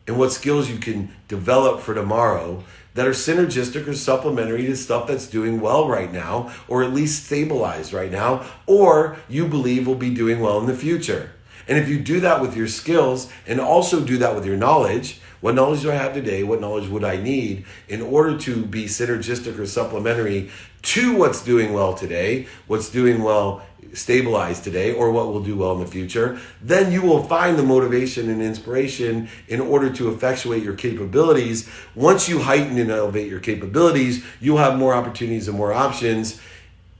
and what skills you can develop for tomorrow that are synergistic or supplementary to stuff that's doing well right now, or at least stabilized right now, or you believe will be doing well in the future. And if you do that with your skills and also do that with your knowledge, what knowledge do I have today? What knowledge would I need in order to be synergistic or supplementary to what's doing well today, what's doing well stabilized today, or what will do well in the future? Then you will find the motivation and inspiration in order to effectuate your capabilities. Once you heighten and elevate your capabilities, you'll have more opportunities and more options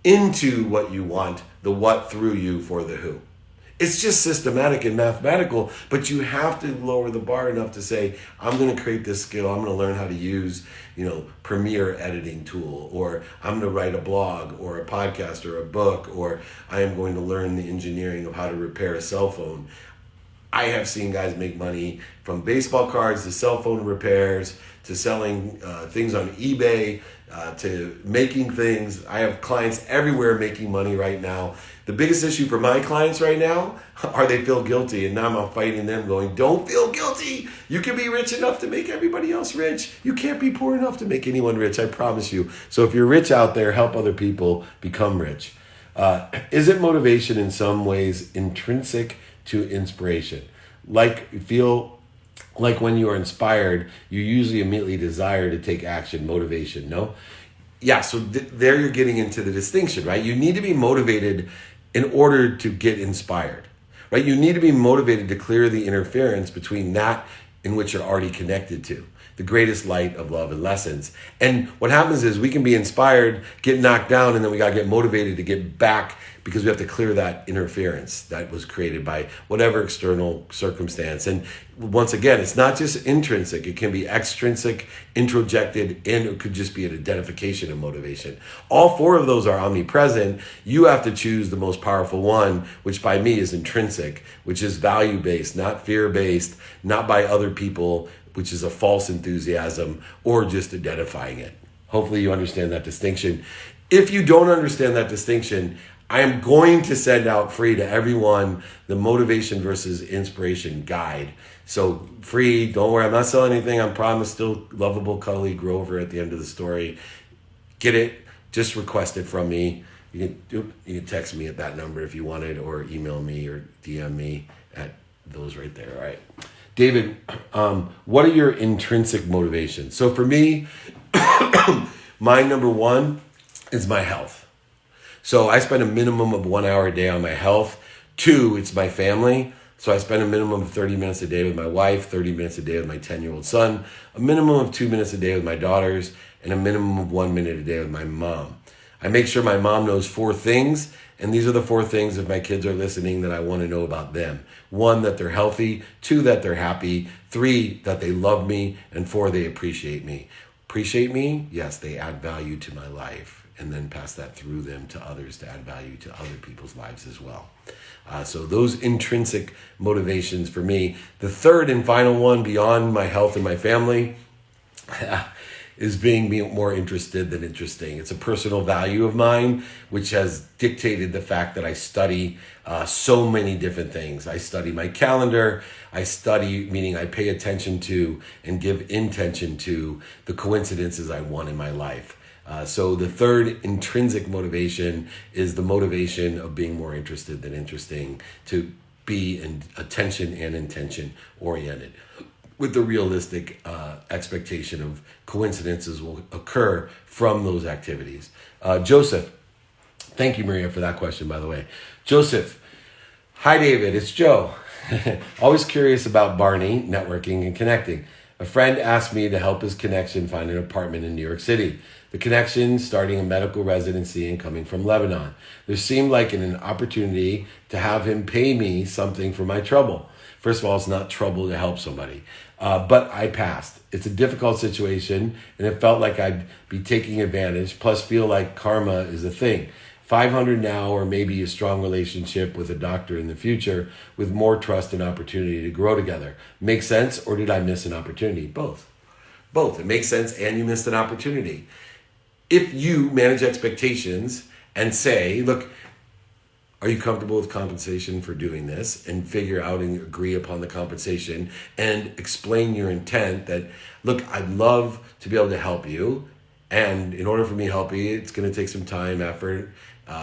into what you want, the what through you for the who. It's just systematic and mathematical, but you have to lower the bar enough to say, I'm going to create this skill. I'm going to learn how to use, Premiere editing tool, or I'm going to write a blog or a podcast or a book, or I am going to learn the engineering of how to repair a cell phone. I have seen guys make money from baseball cards to cell phone repairs to selling things on eBay to making things. I have clients everywhere making money right now. The biggest issue for my clients right now are they feel guilty, and now I'm fighting them going, don't feel guilty. You can be rich enough to make everybody else rich. You can't be poor enough to make anyone rich, I promise you. So if you're rich out there, help other people become rich. Is it motivation in some ways intrinsic to inspiration? Feel like when you are inspired, you usually immediately desire to take action, motivation, no? Yeah, so there you're getting into the distinction, right? You need to be motivated in order to get inspired, right? You need to be motivated to clear the interference between that in which you're already connected to, the greatest light of love and lessons. And what happens is we can be inspired, get knocked down, and then we got to get motivated to get back because we have to clear that interference that was created by whatever external circumstance. And once again, it's not just intrinsic. It can be extrinsic, introjected, and it could just be an identification of motivation. All four of those are omnipresent. You have to choose the most powerful one, which by me is intrinsic, which is value-based, not fear-based, not by other people, which is a false enthusiasm, or just identifying it. Hopefully you understand that distinction. If you don't understand that distinction, I am going to send out free to everyone the motivation versus inspiration guide. So free, don't worry, I'm not selling anything. I promise, still lovable, cuddly Grover at the end of the story. Get it, just request it from me. You can text me at that number if you want it, or email me or DM me at those right there, all right? David, what are your intrinsic motivations? So for me, my number one is my health. So I spend a minimum of 1 hour a day on my health. 2, it's my family. So I spend a minimum of 30 minutes a day with my wife, 30 minutes a day with my 10-year-old son, a minimum of 2 minutes a day with my daughters, and a minimum of 1 minute a day with my mom. I make sure my mom knows 4 things, and these are the 4 things, if my kids are listening, that I want to know about them. 1, that they're healthy. 2, that they're happy. 3, that they love me. And 4, they appreciate me. Appreciate me? Yes, they add value to my life, and then pass that through them to others to add value to other people's lives as well. So those intrinsic motivations for me. The third and final one, beyond my health and my family, is being more interested than interesting. It's a personal value of mine, which has dictated the fact that I study so many different things. I study my calendar. I study, meaning I pay attention to and give intention to the coincidences I want in my life. So the third intrinsic motivation is the motivation of being more interested than interesting, to be in attention and intention oriented, with the realistic expectation of coincidences will occur from those activities. Joseph, thank you, Maria, for that question, by the way. Joseph, hi, David, it's Joe. Always curious about Barney, networking and connecting. A friend asked me to help his connection find an apartment in New York City. The connection starting a medical residency and coming from Lebanon. There seemed like an opportunity to have him pay me something for my trouble. First of all, it's not trouble to help somebody. But I passed. It's a difficult situation, and it felt like I'd be taking advantage, plus feel like karma is a thing. 500 now, or maybe a strong relationship with a doctor in the future with more trust and opportunity to grow together. Make sense, or did I miss an opportunity? Both. It makes sense, and you missed an opportunity. If you manage expectations and say, look, are you comfortable with compensation for doing this, and figure out and agree upon the compensation and explain your intent that, look, I'd love to be able to help you. And in order for me to help you, it's going to take some time, effort,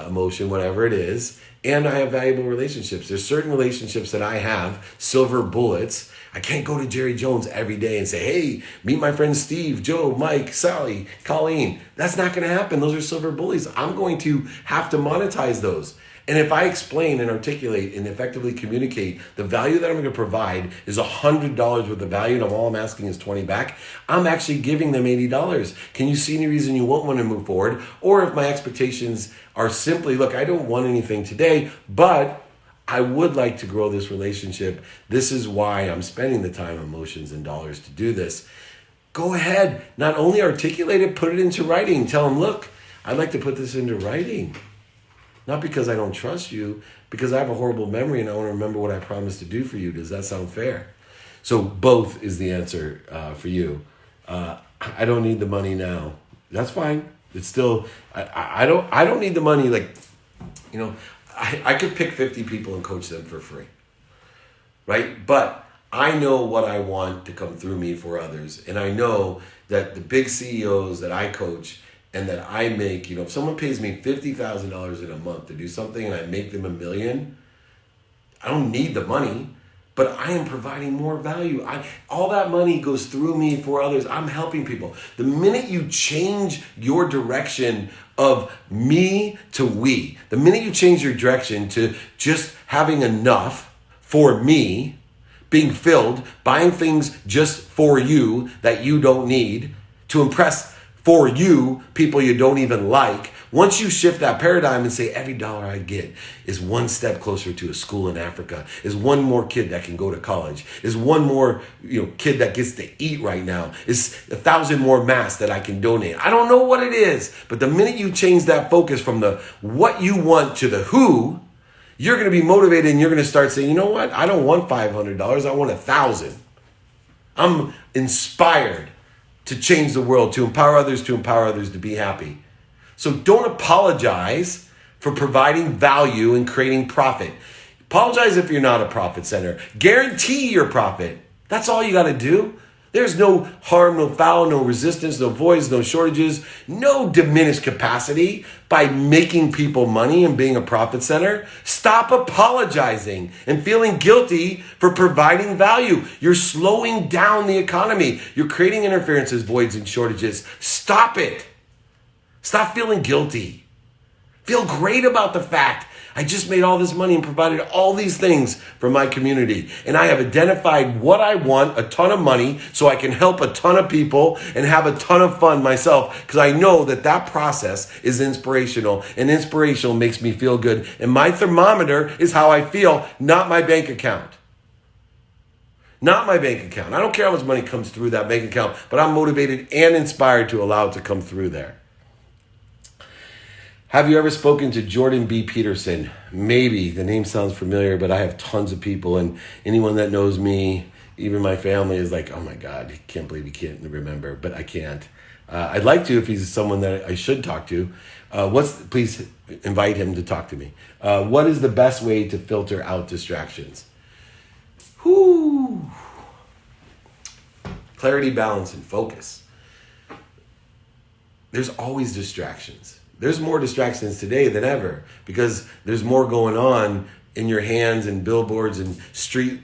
emotion, whatever it is. And I have valuable relationships. There's certain relationships that I have, silver bullets. I can't go to Jerry Jones every day and say, hey, meet my friends Steve, Joe, Mike, Sally, Colleen. That's not going to happen. Those are silver bullets. I'm going to have to monetize those. And if I explain and articulate and effectively communicate the value that I'm going to provide is $100 worth of value, and all I'm asking is 20 back, I'm actually giving them $80. Can you see any reason you won't want to move forward? Or if my expectations are simply, look, I don't want anything today, but I would like to grow this relationship. This is why I'm spending the time, emotions, and dollars to do this. Go ahead. Not only articulate it, put it into writing. Tell them, look, I'd like to put this into writing. Not because I don't trust you, because I have a horrible memory and I want to remember what I promised to do for you. Does that sound fair? So both is the answer for you. I don't need the money now. That's fine. It's still, I don't need the money. Like, I could pick 50 people and coach them for free. Right? But I know what I want to come through me for others. And I know that the big CEOs that I coach and that I make, if someone pays me $50,000 in a month to do something and I make them $1 million, I don't need the money, but I am providing more value. All that money goes through me for others. I'm helping people. The minute you change your direction of me to we, the minute you change your direction to just having enough for me, being filled, buying things just for you that you don't need, to impress for you people you don't even like. Once you shift that paradigm and say every dollar I get is one step closer to a school in Africa, is one more kid that can go to college, is one more kid that gets to eat right now, is 1,000 more masks that I can donate. I don't know what it is, but the minute you change that focus from the what you want to the who, you're going to be motivated and you're going to start saying, you know what? I don't want $500. I want 1,000. I'm inspired to change the world, to empower others to be happy. So don't apologize for providing value and creating profit. Apologize if you're not a profit center. Guarantee your profit. That's all you got to do. There's no harm, no foul, no resistance, no voids, no shortages, no diminished capacity by making people money and being a profit center. Stop apologizing and feeling guilty for providing value. You're slowing down the economy. You're creating interferences, voids, and shortages. Stop it. Stop feeling guilty. Feel great about the fact I just made all this money and provided all these things for my community. And I have identified what I want, a ton of money, so I can help a ton of people and have a ton of fun myself. Because I know that process is inspirational. And inspirational makes me feel good. And my thermometer is how I feel, not my bank account. Not my bank account. I don't care how much money comes through that bank account, but I'm motivated and inspired to allow it to come through there. Have you ever spoken to Jordan B. Peterson? Maybe. The name sounds familiar, but I have tons of people, and anyone that knows me, even my family, is like, oh my God, I can't believe he can't remember, but I can't. I'd like to if he's someone that I should talk to. Please invite him to talk to me. What is the best way to filter out distractions? Clarity, balance, and focus. There's always distractions. There's more distractions today than ever because there's more going on in your hands and billboards and street,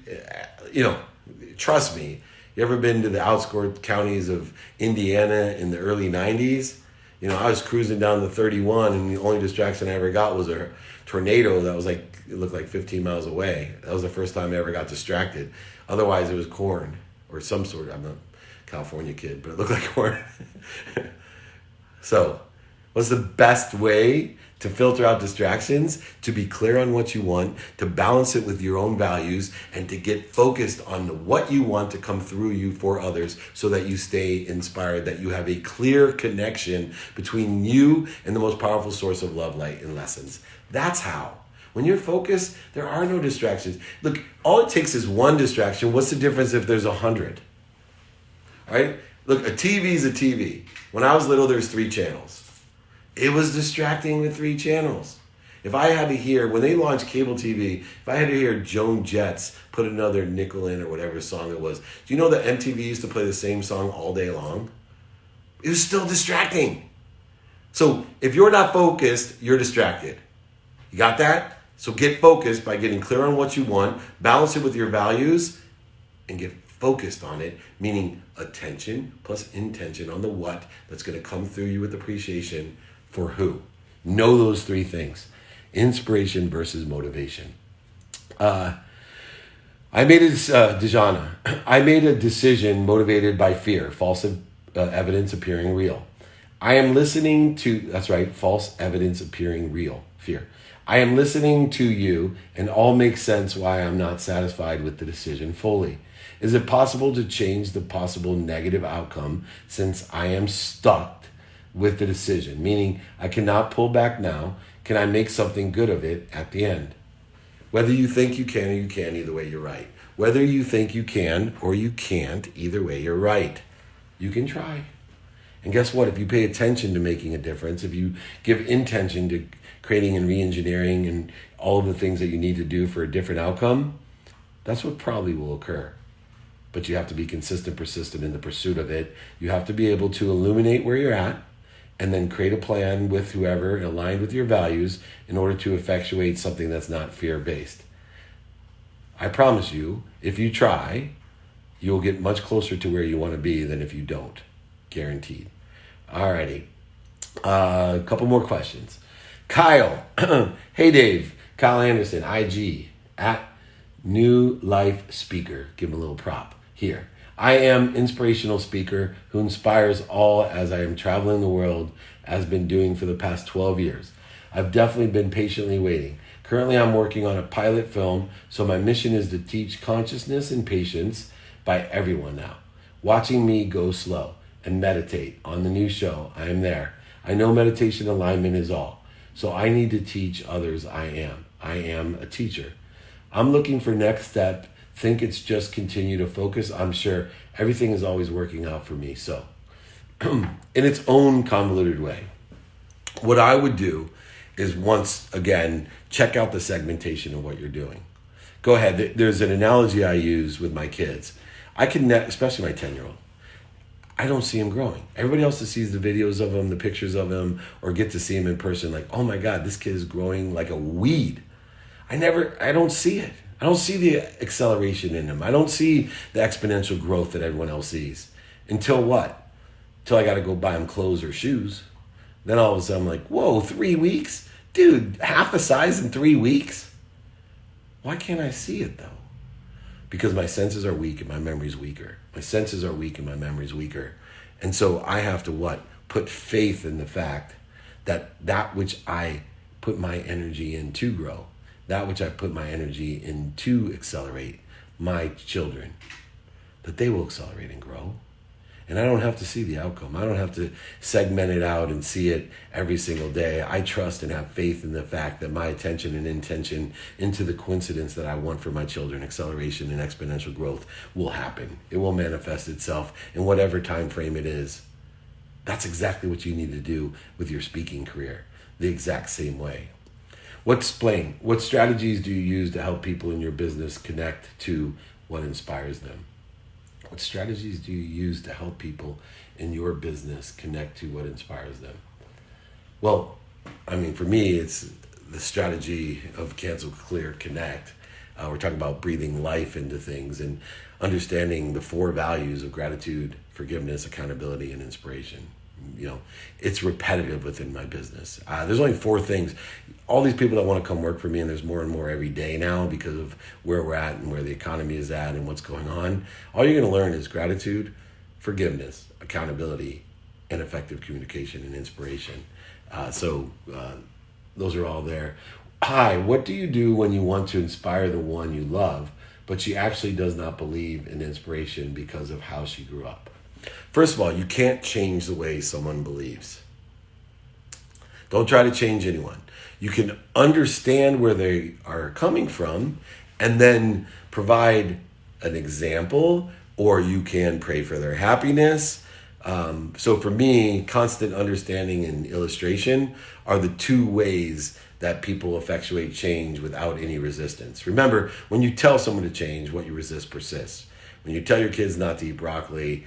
trust me. You ever been to the outskirts counties of Indiana in the early 90s? I was cruising down the 31 and the only distraction I ever got was a tornado that was it looked like 15 miles away. That was the first time I ever got distracted. Otherwise it was corn or some sort. I'm a California kid, but it looked like corn. So, what's the best way to filter out distractions? To be clear on what you want, to balance it with your own values, and to get focused on what you want to come through you for others so that you stay inspired, that you have a clear connection between you and the most powerful source of love, light, and lessons. That's how. When you're focused, there are no distractions. Look, all it takes is one distraction. What's the difference if there's 100? All right? Look, a TV is a TV. When I was little, there's 3 channels. It was distracting with 3 channels. If I had to hear, when they launched cable TV, if I had to hear Joan Jett put another nickel in or whatever song it was, do you know that MTV used to play the same song all day long? It was still distracting. So if you're not focused, you're distracted. You got that? So get focused by getting clear on what you want, balance it with your values, and get focused on it, meaning attention plus intention on the what that's going to come through you with appreciation for who. Know those 3 things. Inspiration versus motivation. I made a decision motivated by fear, false evidence appearing real. I am listening to, that's right, false evidence appearing real, fear. I am listening to you and all makes sense why I'm not satisfied with the decision fully. Is it possible to change the possible negative outcome since I am stuck with the decision? Meaning I cannot pull back now. can I make something good of it at the end? Whether you think you can or you can't, either way, you're right. Whether you think you can or you can't, either way, you're right. You can try. And guess what? If you pay attention to making a difference, if you give intention to creating and re-engineering and all of the things that you need to do for a different outcome, that's what probably will occur. But you have to be consistent, persistent in the pursuit of it. You have to be able to illuminate where you're at and then create a plan with whoever aligned with your values in order to effectuate something that's not fear-based. I promise you, if you try, you'll get much closer to where you want to be than if you don't. Guaranteed. Alrighty. A couple more questions. Kyle. Hey, Dave. Kyle Anderson, IG, at New Life Speaker. Give him a little prop here. I am inspirational speaker who inspires all as I am traveling the world, as been doing for the past 12 years. I've definitely been patiently waiting. Currently, I'm working on a pilot film, so my mission is to teach consciousness and patience by everyone now. Watching me go slow and meditate on the new show, I am there. I know meditation alignment is all, so I need to teach others I am. I am a teacher. I'm looking for next step. Think it's just continue to focus. I'm sure everything is always working out for me. So, in its own convoluted way, what I would do is once again, check out the segmentation of what you're doing. Go ahead. There's an analogy I use with my kids. I can, especially my 10-year-old, I don't see him growing. Everybody else that sees the videos of him, the pictures of him, or get to see him in person, like, oh my God, this kid is growing like a weed. I don't see it. I don't see the acceleration in him. I don't see the exponential growth that everyone else sees. Until what? Until I got to go buy him clothes or shoes. Then all of a sudden I'm like, whoa, 3 weeks? Dude, half the size in 3 weeks? Why can't I see it though? Because my senses are weak and my memory's weaker. My senses are weak and my memory's weaker. And so I have to what? Put faith in the fact that which I put my energy in to grow, that which I put my energy in to accelerate, my children, that they will accelerate and grow. And I don't have to see the outcome. I don't have to segment it out and see it every single day. I trust and have faith in the fact that my attention and intention into the coincidence that I want for my children, acceleration and exponential growth, will happen. It will manifest itself in whatever time frame it is. That's exactly what you need to do with your speaking career, the exact same way. What strategies do you use to help people in your business connect to what inspires them? What strategies do you use to help people in your business connect to what inspires them? Well, I mean, for me, it's the strategy of cancel, clear, connect. We're talking about breathing life into things and understanding the 4 values of gratitude, forgiveness, accountability, and inspiration. You know, it's repetitive within my business. There's only 4 things. All these people that want to come work for me, and there's more and more every day now because of where we're at and where the economy is at and what's going on. All you're going to learn is gratitude, forgiveness, accountability, and effective communication and inspiration. So those are all there. Hi, what do you do when you want to inspire the one you love, but she actually does not believe in inspiration because of how she grew up? First of all, you can't change the way someone believes. Don't try to change anyone. You can understand where they are coming from and then provide an example, or you can pray for their happiness. So for me, constant understanding and illustration are the 2 ways that people effectuate change without any resistance. Remember, when you tell someone to change, what you resist persists. When you tell your kids not to eat broccoli,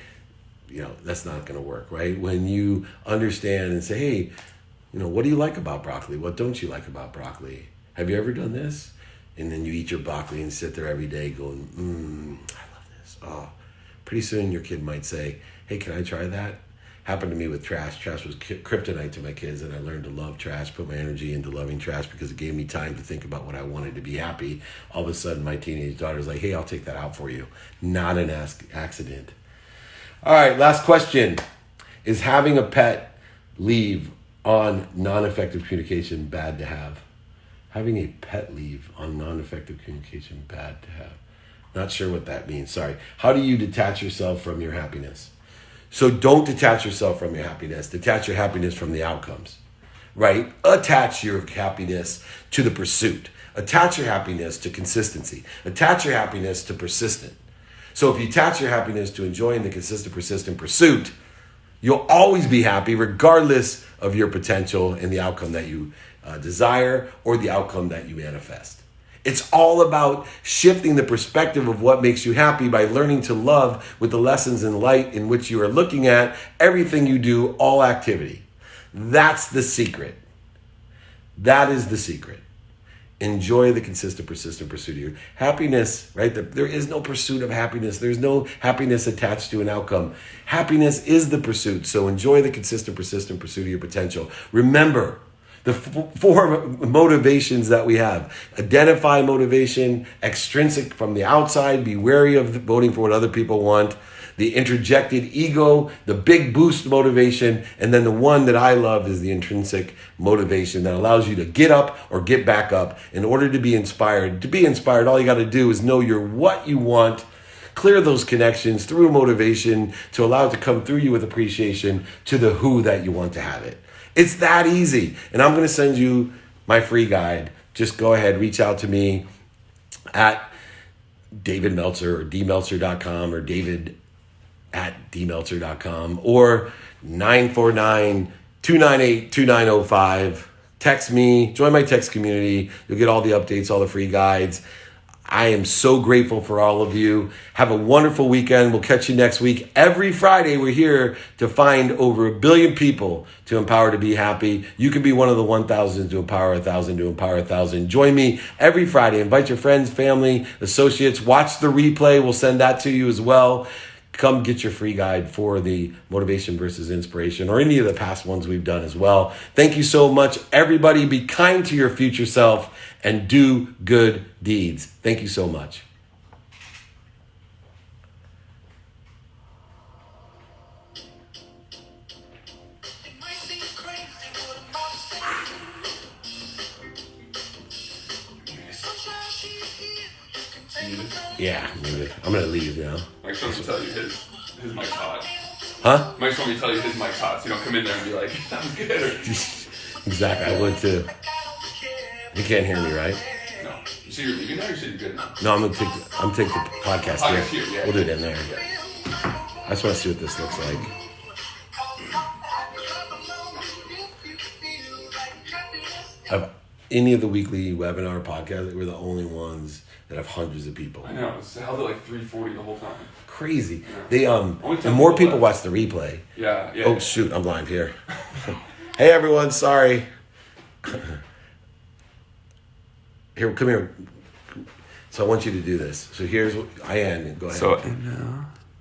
that's not going to work, right? When you understand and say, hey, what do you like about broccoli? What don't you like about broccoli? Have you ever done this? And then you eat your broccoli and sit there every day going, I love this. Oh, pretty soon your kid might say, hey, can I try that? Happened to me with trash. Trash was kryptonite to my kids, and I learned to love trash, put my energy into loving trash because it gave me time to think about what I wanted to be happy. All of a sudden, my teenage daughter's like, hey, I'll take that out for you. Not an accident. All right, last question. Is having a pet leave on non-effective communication bad to have? Having a pet leave on non-effective communication bad to have? Not sure what that means, sorry. How do you detach yourself from your happiness? So don't detach yourself from your happiness. Detach your happiness from the outcomes. right? Attach your happiness to the pursuit. Attach your happiness to consistency. Attach your happiness to persistent. So if you attach your happiness to enjoying the consistent, persistent pursuit, you'll always be happy regardless of your potential and the outcome that you desire or the outcome that you manifest. It's all about shifting the perspective of what makes you happy by learning to love with the lessons in light in which you are looking at everything you do, all activity. That's the secret. That is the secret. Enjoy the consistent, persistent pursuit of your happiness, right? There is no pursuit of happiness. There's no happiness attached to an outcome. Happiness is the pursuit. So enjoy the consistent, persistent pursuit of your potential. Remember the four motivations that we have. Identify motivation, extrinsic from the outside. Be wary of voting for what other people want. The interjected ego, the big boost motivation, and then the one that I love is the intrinsic motivation that allows you to get up or get back up in order to be inspired. To be inspired, all you got to do is know you're what you want, clear those connections through motivation to allow it to come through you with appreciation to the who that you want to have it. It's that easy. And I'm going to send you my free guide. Just go ahead, reach out to me at David Meltzer or dmeltzer.com or david@dmeltzer.com or 949-298-2905. Text me, join my text community. You'll get all the updates, all the free guides. I am so grateful for all of you. Have a wonderful weekend. We'll catch you next week. Every Friday, we're here to find over 1 billion people to empower to be happy. You can be one of the 1,000 to empower 1,000 to empower 1,000. Join me every Friday. Invite your friends, family, associates. Watch the replay. We'll send that to you as well. Come get your free guide for the motivation versus inspiration or any of the past ones we've done as well. Thank you so much, everybody. Be kind to your future self and do good deeds. Thank you so much. Yeah, I'm going to leave now. Mike's going to tell you his mic's hot. Huh? Mike's going to tell you his mic's hot, so you don't come in there and be like, that was good. Exactly, I would too. You can't hear me, right? No. So you're leaving now or you said you're good now? No, I'm taking the podcast here. Yeah. We'll do it in there. I just want to see what this looks like. Of any of the weekly webinar podcasts, we're the only ones that have hundreds of people. I know. It's held at like 340 the whole time. Crazy. Yeah. And more people watch the replay. Yeah. Oh shoot, I'm live here. Hey everyone, sorry. Here, come here. So I want you to do this. So here's what I am. Go ahead. So, and now